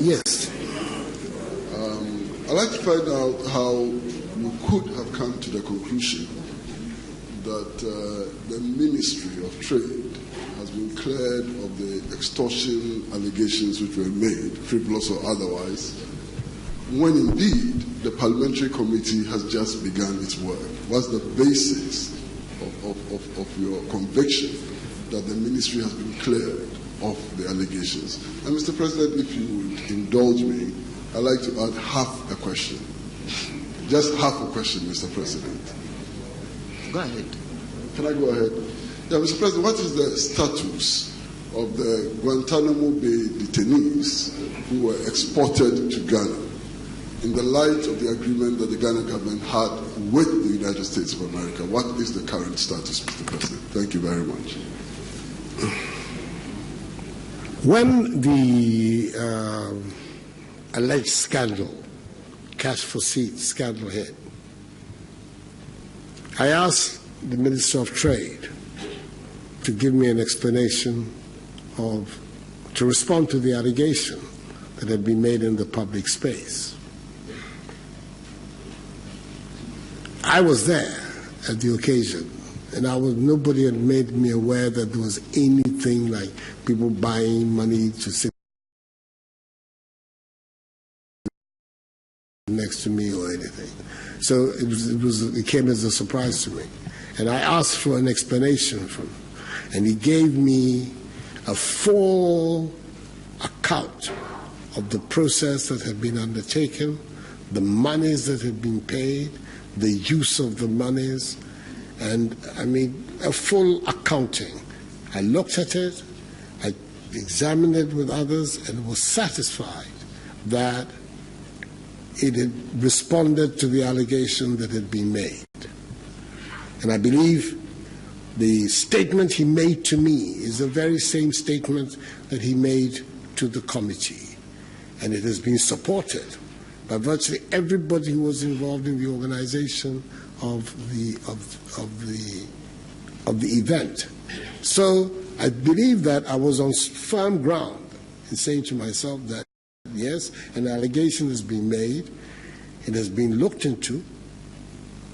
Yes. I'd like to find out how you could have come to the conclusion that the Ministry of Trade has been cleared of the extortion allegations which were made, frivolous or otherwise, when indeed the parliamentary committee has just begun its work. What's the basis of your conviction that the ministry has been cleared of the allegations? And Mr. President, if you would indulge me, I'd like to add half a question. Just half a question, Mr. President. Go ahead. Can I go ahead? Yeah, Mr. President, what is the status of the Guantanamo Bay detainees who were exported to Ghana in the light of the agreement that the Ghana government had with the United States of America? What is the current status, Mr. President? Thank you very much. When the alleged scandal, cash for seats scandal hit, I asked the Minister of Trade to give me an explanation to respond to the allegation that had been made in the public space. I was there at the occasion, and nobody had made me aware that there was anything like people buying money to sit next to me or anything. So it came as a surprise to me. And I asked for an explanation from him, and he gave me a full account of the process that had been undertaken, the monies that had been paid, the use of the monies, and I mean a full accounting. I looked at it, I examined it with others, and was satisfied that it had responded to the allegation that had been made. And I believe the statement he made to me is the very same statement that he made to the committee. And it has been supported by virtually everybody who was involved in the organization of the event. So I believe that I was on firm ground in saying to myself that yes, an allegation has been made, it has been looked into,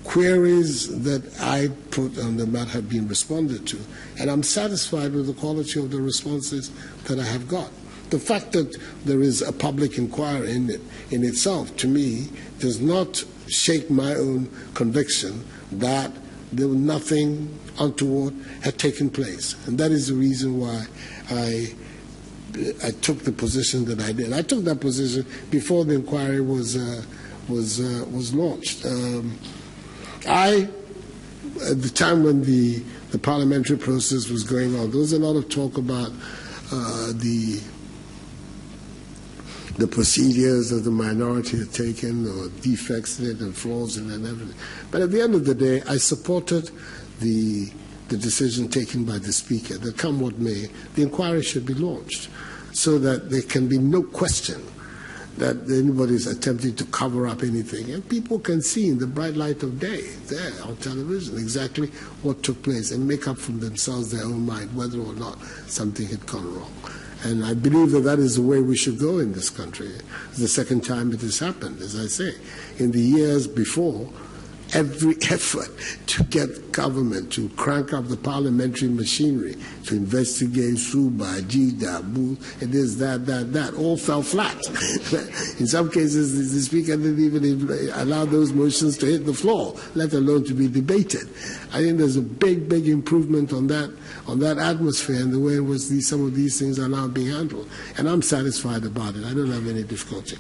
queries that I put on the matter have been responded to, and I'm satisfied with the quality of the responses that I have got. The fact that there is a public inquiry in it, in itself, to me, does not shake my own conviction that there was nothing untoward had taken place. And that is the reason why I took the position that I did. I took that position before the inquiry was launched. At the time when the parliamentary process was going on, there was a lot of talk about the procedures that the minority had taken, or defects in it and flaws in it and everything. But at the end of the day, I supported the decision taken by the Speaker that, come what may, the inquiry should be launched so that there can be no question that anybody is attempting to cover up anything. And people can see in the bright light of day there on television exactly what took place and make up for themselves their own mind whether or not something had gone wrong. And I believe that that is the way we should go in this country. It's the second time it has happened, as I say. In the years before, every effort to get government to crank up the parliamentary machinery to investigate Suba, Jida, Booth, it is that, all fell flat. In some cases, the Speaker didn't even allow those motions to hit the floor, let alone to be debated. I think there's a big improvement on that atmosphere and the way in which some of these things are now being handled. And I'm satisfied about it. I don't have any difficulty.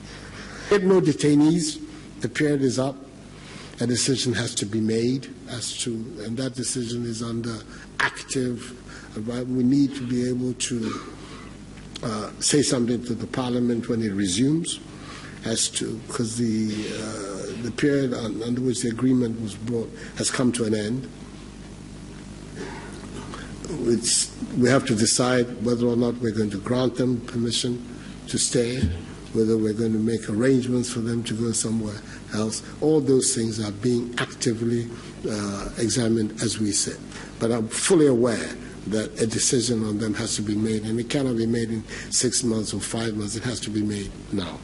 Get no detainees. The period is up. A decision has to be made and that decision is under active. We need to be able to say something to the Parliament when it resumes, because the period under which the agreement was brought has come to an end. We have to decide whether or not we're going to grant them permission to stay, whether we're going to make arrangements for them to go somewhere else. All those things are being actively examined as we sit. But I'm fully aware that a decision on them has to be made, and it cannot be made in 6 months or 5 months. It has to be made now.